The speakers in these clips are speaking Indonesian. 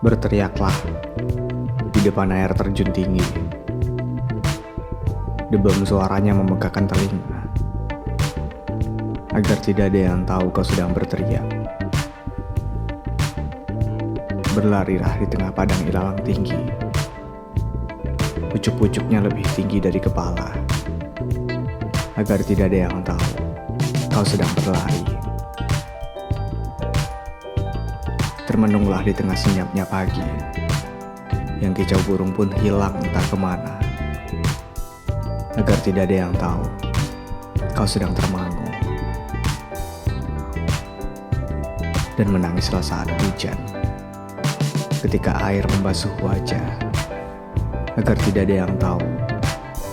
Berteriaklah di depan air terjun tinggi. Debam suaranya memegahkan telinga, agar tidak ada yang tahu kau sedang berteriak. Berlarilah di tengah padang ilalang tinggi. Pucuk-pucuknya lebih tinggi dari kepala, agar tidak ada yang tahu kau sedang berlari. Termenunglah di tengah senyapnya pagi, yang kicau burung pun hilang entah kemana, agar tidak ada yang tahu kau sedang termangu. Dan menangislah saat hujan, ketika air membasuh wajah, agar tidak ada yang tahu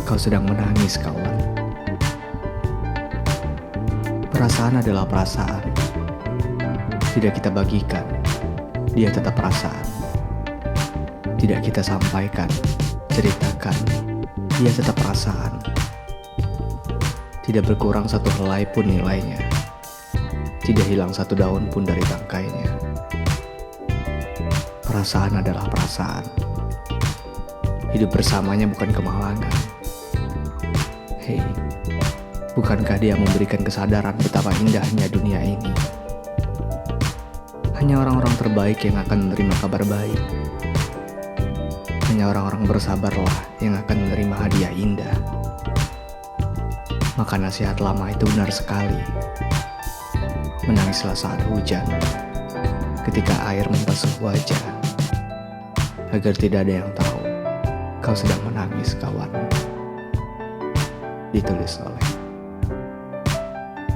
kau sedang menangis, kawan. Perasaan adalah perasaan, tidak kita bagikan, dia tetap perasaan. Tidak kita sampaikan, ceritakan, dia tetap perasaan. Tidak berkurang satu helai pun nilainya, tidak hilang satu daun pun dari tangkainya. Perasaan adalah perasaan. Hidup bersamanya bukan kemalangan. Hei, bukankah dia memberikan kesadaran betapa indahnya dunia ini? Hanya orang-orang terbaik yang akan menerima kabar baik. Hanya orang-orang bersabarlah yang akan menerima hadiah indah. Maka nasihat lama itu benar sekali. Menangislah saat hujan, ketika air membasuh wajah, agar tidak ada yang tahu kau sedang menangis, kawan. Ditulis oleh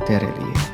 Terelie.